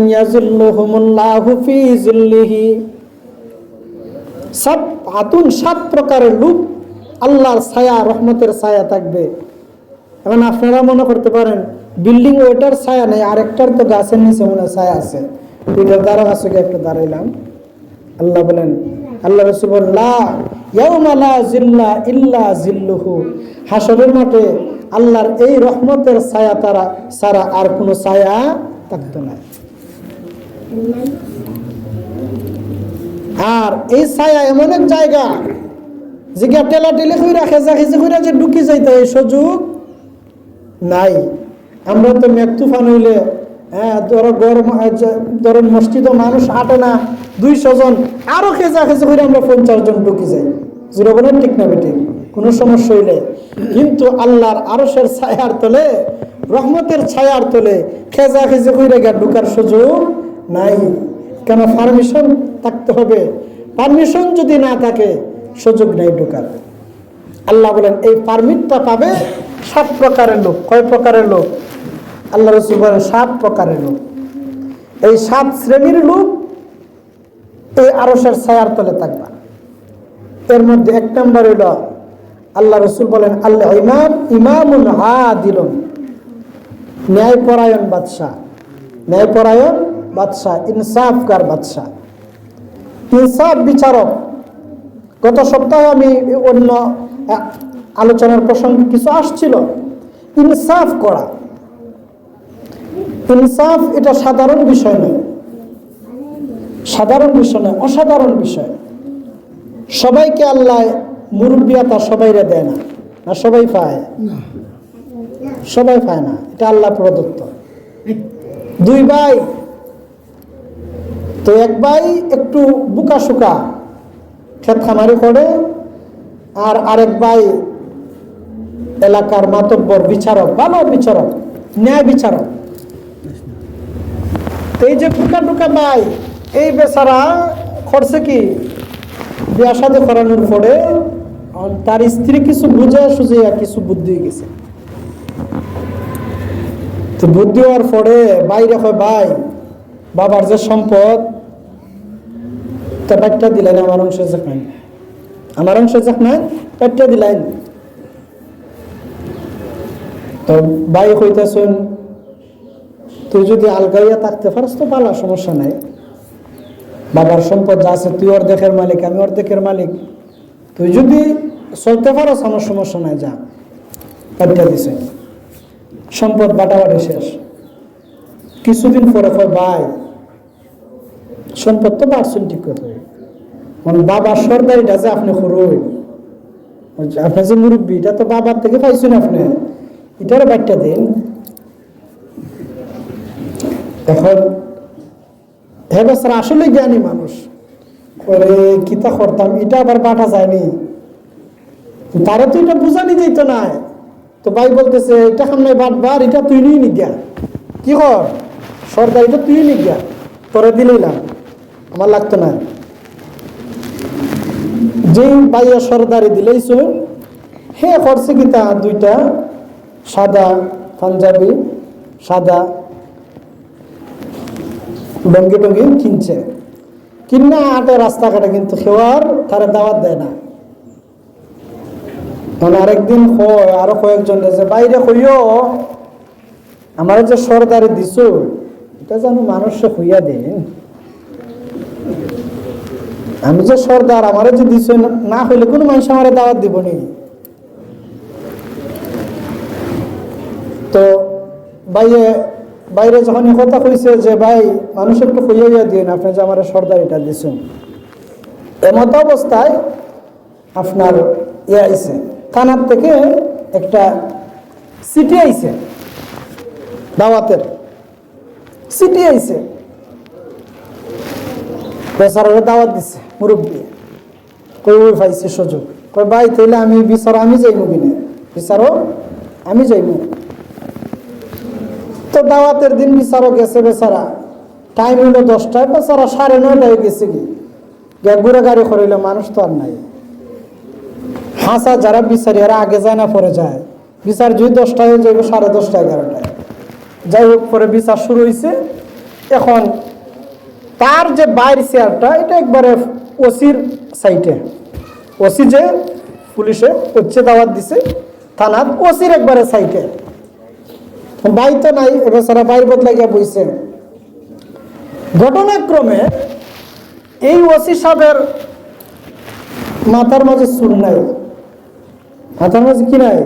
ইয়াযিল্লুহুমুল্লাহু ফি যিল্লিহি। সাত প্রকারের লোক আল্লাহর ছায়া, রহমতের ছায়া থাকবে। এখন আপনারা মনে করতে পারেন বিল্ডিং ওইটার ছায়া নেই, আরেকটার তো গাছের নিচে মনে ছায়া আছে, ওইটার দ্বারা আছে একটু দাঁড়াইলাম। আল্লাহ বলেন, আল্লাহ রাসূল বলেন, লা ইয়াউমা লা জিল্লা ইল্লা জিল্লুহু। হাসরের মাঠে আল্লাহর এই রহমতের ছায়া তারা ছাড়া আর কোনো ছায়া থাকতো না। আর এই ছায়া এমন এক জায়গা যে টেলা টেলে কইরা খেজা কইরা যে ঢুকি যাইতে এই সুযোগ নাই। আমরা তো মেঘ তুফান হইলে ধরেন মসজিদে মানুষ আটে না, 200 জন, আরো খেজা করে আমরা 50 জন ঢুকি যাই। জোরে বলেন ঠিক না বেঠিক? কোনো সমস্যা হইলে। কিন্তু আল্লাহর আরশের ছায়ার তলে, রহমতের ছায়ার তলে খেজা করে ঢুকার সুযোগ নাই। কেন? পারমিশন থাকতে হবে। পারমিশন যদি না থাকে সুযোগ নাই ঢুকার। আল্লাহ বলেন এই পারমিটটা পাবে 7 প্রকারের লোক। কয় প্রকারের লোক? আল্লাহ রাসূল বলেন 7 প্রকারের লোক। এই 7 শ্রেণীর লোক এই আরশের ছায়ার তলে থাকবে। এর মধ্যে 1 নম্বর হলো আল্লাহ রাসূল বলেন আল্লাহ ইমামুন আদিলুন, ন্যায়পরায়ণ বাদশা। ন্যায়পরায়ণ বাদশা, ইনসাফকার বাদশা, ইনসাফ বিচারক। গত সপ্তাহে আমি অন্য আলোচনার প্রসঙ্গে কিছু আসছিল। ইনসাফ করা, ইনসাফ এটা সাধারণ বিষয় নয়, সাধারণ বিষয় নয়, অসাধারণ বিষয়। সবাইকে আল্লাহ মুরব্বিয়াতা সবাইরে দেয় না, না সবাই পায়? সবাই পায় না, এটা আল্লাহ প্রদত্ত। 2 ভাই, তো 1 ভাই একটু বুকা সুকা ক্ষেত খামারি করে, আর আরেক ভাই এলাকার মাতব্বর বিচারক, ভালো বিচারক, ন্যায় বিচারক। এই যে বুকা টুকা ভাই, এই বেচারা করছে কি, বিয়া শাদী করানোর পরে তার স্ত্রী কিছু বুঝে সুঝিয়া কিছু বুদ্ধি হয়ে গেছে। তো বুদ্ধি হওয়ার পরে বাইরে হয়, ভাই বাবার যে সম্পদ তা পাট্টা দিলেন, আমার অংশ যাক নাই, আমার অংশ যাক নাই, পাট্টা দিলেন। তো ভাই কইতেছেন, তুই যদি আলগাইয়া থাকতে পারস তো ভালো, সমস্যা নাই। বাবার সম্পদ যা আছে, তুই অর্ধেকের মালিক, আমি অর্ধেকের মালিক। তুই যদি চলতে পারস আমার সমস্যা নাই, যা। পাট্টা দিছে, সম্পদ বাটাবাটি শেষ। কিছুদিন পরে কয়, ভাই সম্পদ তো বাড়ছেন ঠিক কথা, মানে বাবার সর্দারিটা যে আপনি করুন, আপনার যে মুরব্বী, এটা তো বাবার থেকে পাইছেন আপনি, এটারও বাট্টা দিন। এখন হ্যাঁ স্যার, আসলে জ্ঞানী মানুষ, কিতা করতাম, এটা আবার বাটা যায়নি, তারা তো এটা বুঝানি যেত না। তো ভাই বলতেছে, এটা সামনে বাটবার, এটা তুই নিয়ে নি গিয়া, কি কর সর্দার, এটা তুই নি গিয়া, তোরে দিলাম, আমার লাগতো না। যে ভাইয়া সর্দারি দিলেই শুন, হে করছে কি তা, 2টা সাদা পাঞ্জাবি, সাদা লঙ্গি টঙ্গি কিনছে, কিনা আটে রাস্তাঘাটে, কিন্তু খেওয়ার তারা দাওয়াত দেয় না। মানে আরেকদিন আরো কয়েকজন যে বাইরে কইও, আমার যে সর্দারি দিছ এটা যেন মানুষে হইয়া দেন, আমি যে সর্দার, আমার যে দিছ না হইলে কোনো মানুষ আমার দাওয়াত দিব নি। তো বাইরে যখন কথা কইছে যে ভাই মানুষ একটু হইয়া দিন, আপনি যে আমার সর্দারিটা দিছেন, এমত অবস্থায় আপনার আইছে থানার থেকে একটা চিঠি আইছে, দাওয়াতের চিঠি আইছে, বেচারারে দাওয়াত দিছে মুরব্বী। কই ওই পাইছে সুযোগ, কই ভাই তাইলে আমি বিচারো, আমি যাইব কিনা, বিচারো আমি যাইব। তো দাওয়াতের দিন বিচারো গেছে, বেচারা টাইম হইলো 10টায়, বেচারা 9:30 গেছে কি, ঘুরে গাড়ি করিল, মানুষ তো আর নাই। হাসা যারা বিচারি এরা আগে যায় না পরে যায়, বিচার যদি 10টায় যাইব, 10:30 11টায় যাই হোক। পরে বিচার শুরু হয়েছে, এখন তার যে বাইর চেয়ারটা এটা একবারে ওসির সাইটে, ওসি যে পুলিশে হচ্ছে দাওয়াত দিছে থানার ওসির একবারে সাইটে, বাই তো নাই, এবার সারা বাইর বদলাইয়া বইছে। ঘটনাক্রমে এই ওসি সাহেবের মাথার মাঝে চুল নাই, মাথার মাঝে কি নাই,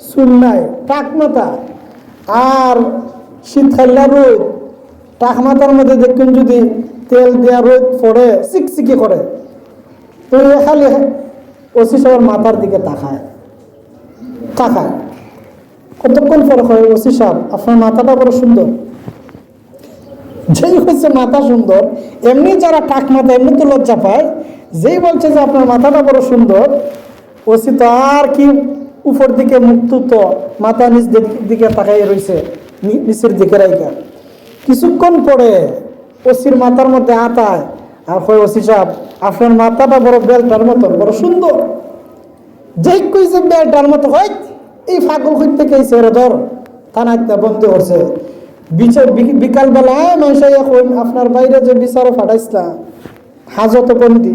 চুল নাই, টাক মাথা, আর শীতকালীন রোদ, টাক মাথার মধ্যে দেখবেন যদি তেল দেওয়া রোদ পড়ে চিকচিকি করে, তো খালি ওসি সাহেবের মাথার দিকে তাকায়। কতক্ষণ পরে হয়, ওসি সাহেব আপনার মাথাটা বড় সুন্দর। যেই হচ্ছে মাথা সুন্দর, এমনি যারা টাক মাথা এমনি তো লজ্জা পায়, যেই বলছে যে আপনার মাথাটা বড় সুন্দর, ওসি তো আর কি উপর দিকে মুক্ত, তো মাথা নিচ দিকে তাকাই রয়েছে, নিচের দিকে রাইকা। কিছুক্ষণ পরে ওসির মাথার মধ্যে আতায় আর হয়, ওসি সাহেব আপনার মাথাটা বড় বেলটার মতো বড় সুন্দর। যেই কইছে বেলটার মতো হয়, এই ফাগল খুঁজ থেকে এই ছেড়ে ধর থানায় বন্ধ করছে। বিকালবেলায় মানুষ এখন আপনার বাইরে যে বিচারও ফাটাইছিলাম হাজত বন্দি,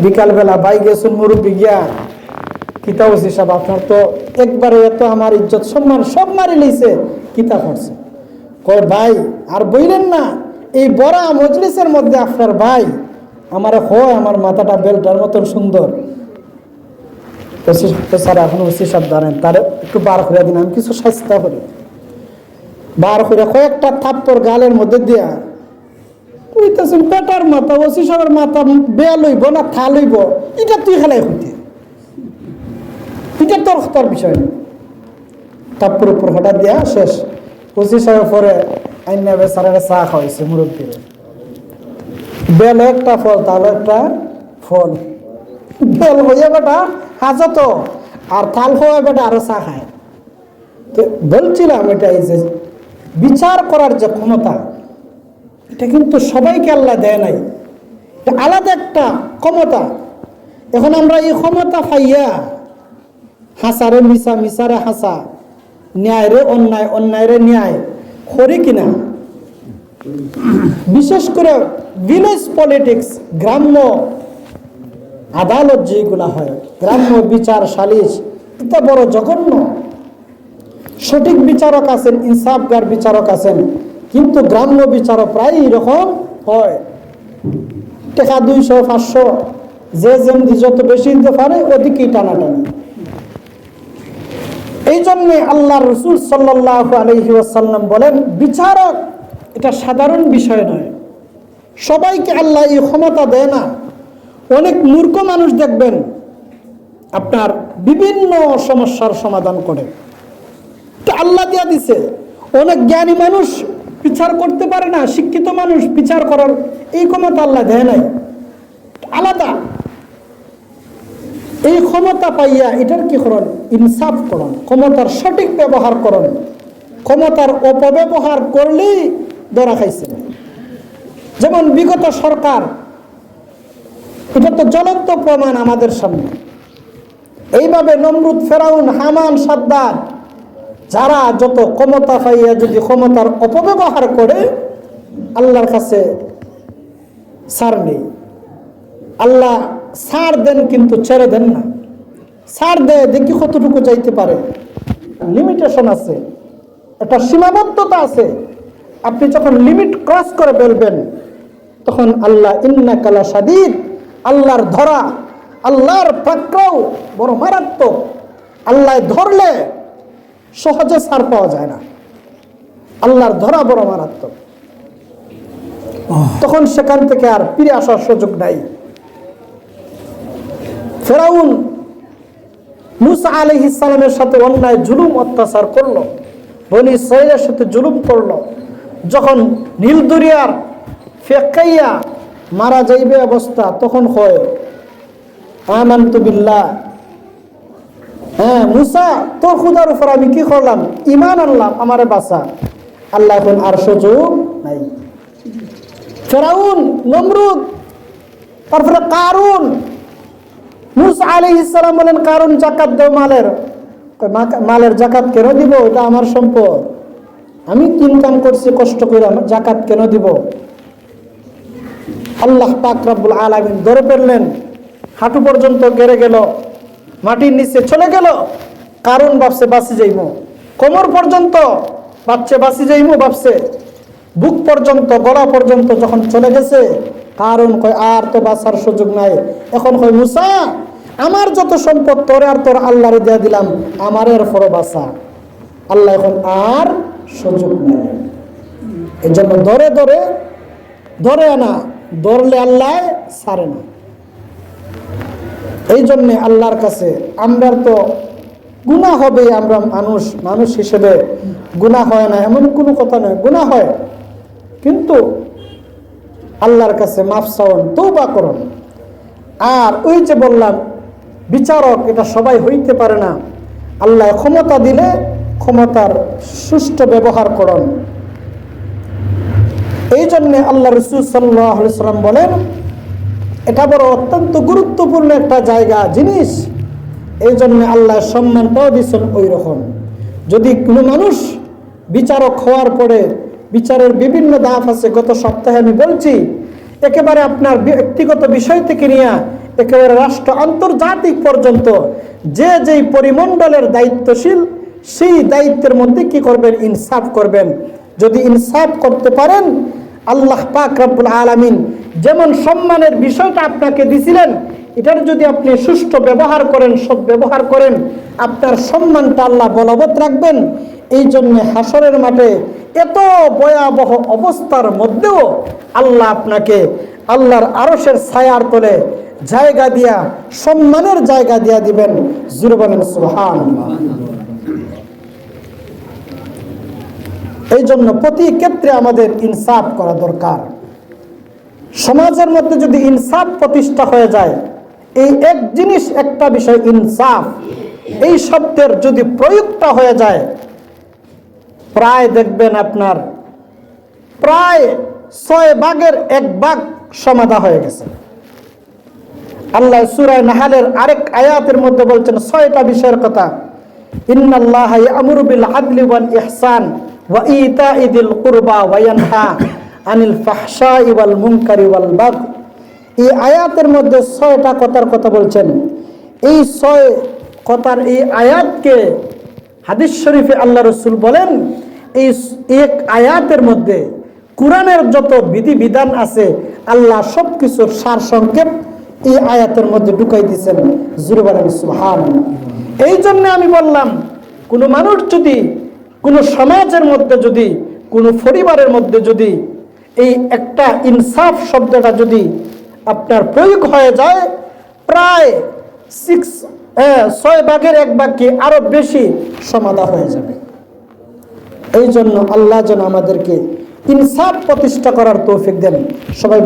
বিকালবেলা বাই গেছেন মুরব্বী গিয়া, কিতা ওসি সাহেব আপনার তো একবারে এত আমার ইজ্জত সম্মান সব মারি লইছে, কিতা করছে? কয় ভাই আর বইলেন না, এই বড় মজলিসের মধ্যে আপনার ভাই আমার হয় আমার মাথাটা বেলটার মতন সুন্দর। স্যার এখন ওসি সাহেব দাঁড়েন, তার একটু বার করে দিন, আমি কিছু চেষ্টা করি। বার করে কয়েকটা থাপ্পড় গালের মধ্যে দিয়া কইতেছেন, পেটার মাথা, ওসি সাহেবের মাথা বেয়া লইব না থা লইব, এটা তুই খেলাই হইতে, এটা তোর বিষয় না। থাপ্পড় উপর হঠাৎ দিয়া শেষ। ওসি সাহেব পরে আইনা বেচারের চা খাওয়াইছে মুরব্বীর, বেল একটা ফল তাহলে একটা ফল, বেল হইয়া বেটা হাজত আর তাল হওয়া বেটা আরো চা খায়। তো বলছিলাম এটাই যে বিচার করার যে ক্ষমতা, এটা কিন্তু সবাইকে আল্লাহ দেয় নাই, এটা আলাদা একটা ক্ষমতা। এখন আমরা এই ক্ষমতা পাইয়া হাসারে মিশা, মিশারে হাসা, ন্যায় রে অন্যায়, অন্যায় রে ন্যায় করি কিনা। বিশেষ করে ভিলেজ পলিটিক্স, গ্রাম্য আদালত যেগুলা হয়, গ্রাম্য বিচার সালিশ, এটা বড় জঘন্য। সঠিক বিচারক আছেন, ইনসাফগার বিচারক আছেন, কিন্তু গ্রাম্য বিচারক প্রায় এরকম হয়, টাকা 200-500 যে যেমনি যত বেশি দিতে পারে ওদিকেই টানাটানি। এই জন্যে আল্লাহ রসুল সাল্লাল্লাহু আলাইহি ওয়াসাল্লাম বলেন, বিচারক এটা সাধারণ বিষয় নয়, সবাইকে আল্লাহ এই ক্ষমতা দেয় না। অনেক মূর্খ মানুষ দেখবেন আপনার বিভিন্ন সমস্যার সমাধান করে, আল্লাহ দিয়া দিছে। অনেক জ্ঞানী মানুষ বিচার করতে পারে না, শিক্ষিত মানুষ বিচার করার এই ক্ষমতা আল্লাহ দেয় নাই, আলাদা। এই ক্ষমতা পাইয়া এটার কি করুন, ইনসাফ করুন, ক্ষমতার সঠিক ব্যবহার করুন। ক্ষমতার অপব্যবহার করলেই ধরা খাইছে। যেমন বিগত সরকার, এটা তো জ্বলন্ত প্রমাণ আমাদের সামনে। এইভাবে নমরুদ, ফেরাউন, হামান, সাদ্দাত, যারা যত ক্ষমতা পাইয়া যদি ক্ষমতার অপব্যবহার করে, আল্লাহর কাছে ছাড় নেই। আল্লাহ ছাড় দেন কিন্তু ছেড়ে দেন না, ছাড় দেয় দেখি কতটুকু যাইতে পারে। লিমিটেশন আছে, একটা সীমাবদ্ধতা আছে। আপনি যখন লিমিট ক্রস করে ফেলবেন, তখন আল্লাহ ইন্নাকা লাশাদীদ, আল্লাহর ধরা, আল্লাহর পাকড়াও বড় মারাত্মক। আল্লাহ ধরলে সহজে ছাড় পাওয়া যায় না, আল্লাহর ধরা বড় মারাত্মক। তখন সেখান থেকে আর ফিরে আসার সুযোগ নাই। ফেরাউন মুসা আলাইহিস সালামের সাথে অন্যায় জুলুম অত্যাচার করলো, বনি ইসরাঈলের সাথে জুলুম করলো। যখন নীল দরিয়ার ফেকাইয়া মারা যাইবে অবস্থা, তখন হয় আমানতু বিল্লাহ, হ্যাঁ মুসা তোর খুদার উপর আমি কি করলাম, ঈমান আনলাম, আমারে বাঁচা। আল্লাহ এখন আর সুযোগ নাই। ফেরাউন, নমরুদ, তারপরে কারুন। মুসা আলাইহিস সালাম বলেন, কারুন জাকাত দেও মালের। মালের জাকাত কেন দিব, এটা আমার সম্পদ। আমি ইনকাম করছি কষ্ট করে, জাকাত কেন দিব? আল্লাহ পাক রব্বুল আলামিন ধরে ফেললেন, হাঁটু পর্যন্ত গেড়ে গেল, মাটির নিচে চলে গেল। কারণ ভাবছে বাঁচি যাইব, কোমর পর্যন্ত বাচ্চা বাঁচি যাইব ভাবছে, বুক পর্যন্ত গলা পর্যন্ত যখন চলে গেছে, কারণ কয় আর তো বাঁচার সুযোগ নাই। এখন কয় মুসা, আমার যত সম্পদ তোরে আর তোর আল্লাহরে দিয়ে দিলাম, আমার এর পরও বাঁচা। আল্লাহ এখন আর সুযোগ নাই। এই জন্য ধরে ধরে ধরে আনা, ধরলে আল্লাহ ছাড়ে না। এই জন্যে আল্লাহর কাছে আমরা তো গুনাহ হবে, আমরা মানুষ হিসেবে গুনাহ হয় না এমন কোনো কথা নয়, গুনাহ হয়, কিন্তু আল্লাহর কাছে মাফ চাওন, তওবা করুন। আর ওই যে বললাম বিচারক, এটা সবাই হইতে পারে না। আল্লাহ ক্ষমতা দিলে ক্ষমতার সুষ্ঠু ব্যবহার করুন। এই জন্যে আল্লাহ রাসূল সাল্লাল্লাহু আলাইহি সাল্লাম বলেন, এটা বড় অত্যন্ত গুরুত্বপূর্ণ একটা জায়গা, জিনিস। এই জন্যে আল্লাহ সম্মানটাও দিচ্ছেন ওই রকম। যদি কোনো মানুষ বিচারক হওয়ার পরে, বিচারের বিভিন্ন ধাপ আছে, গত সপ্তাহে আমি বলছি, একেবারে আপনার ব্যক্তিগত বিষয় থেকে নিয়ে একেবারে রাষ্ট্র আন্তর্জাতিক পর্যন্ত যে যেই পরিমণ্ডলের দায়িত্বশীল, সেই দায়িত্বের মধ্যে কি করবেন? ইনসাফ করবেন। যদি ইনসাফ করতে পারেন, আল্লাহ পাক রব্বুল আলামিন যেমন সম্মানের বিষয়টা আপনাকে দিছিলেন, এটার যদি আপনি সুষ্ঠু ব্যবহার করেন, সৎ ব্যবহার করেন, আপনার সম্মানটা আল্লাহ বলবৎ রাখবেন। এই জন্য হাসরের মাঠে এত ভয়াবহ অবস্থার মধ্যেও আল্লাহ আপনাকে আল্লাহর আরশের ছায়ার তলে জায়গা দিয়া, সম্মানের জায়গা দিয়া দিবেন। জোরে বলেন সুবহানাল্লাহ। এই জন্য প্রতি ক্ষেত্রে আমাদের ইনসাফ করা দরকার। সমাজের মধ্যে যদি ইনসাফ প্রতিষ্ঠা হয়ে যায়, এই এক জিনিস, একটা বিষয় ইনসাফ, এই শব্দের যদি প্রয়োগটা হয়ে যায়, প্রায় দেখবেন আপনার প্রায় 6 ভাগের 1 ভাগ সমাধা হয়ে গেছে। আল্লাহ সূরা নাহলের আরেক আয়াতের মধ্যে বলছেন 6টা বিষয়ের কথা, ইন্নাল্লাহা ইয়ামুরু বিল আদলি ওয়াল ইহসান ওয়া ইতাই যিল কুরবা ওয়া ইয়ানহা আনিল ফাহশাই ওয়াল মুনকারি ওয়াল বাগয়। এই আয়াতের মধ্যে 6টা কথার কথা বলছেন। এই 6 কথার এই আয়াতকে হাদিস শরীফে আল্লাহ রাসূল বলেন, এই এক আয়াতের মধ্যে কোরআনের যত বিধিবিধান আছে, আল্লাহ সবকিছুর সার সংক্ষেপ এই আয়াতের মধ্যে ঢুকাই দিয়েছেন। জোরে বলেন সুবহানাল্লাহ। এই জন্য আমি বললাম, কোনো মানুষ যদি, কোনো সমাজের মধ্যে যদি, কোনো পরিবারের মধ্যে যদি এই একটা ইনসাফ শব্দটা যদি আপনার প্রয়োগ হয়ে যায়, প্রায় 6 ভাগের 1 ভাগ কি আরো বেশি সমাধা হয়ে যাবে। এই জন্য আল্লাহ যেন আমাদেরকে ইনসাফ প্রতিষ্ঠা করার তৌফিক দেন। সবাই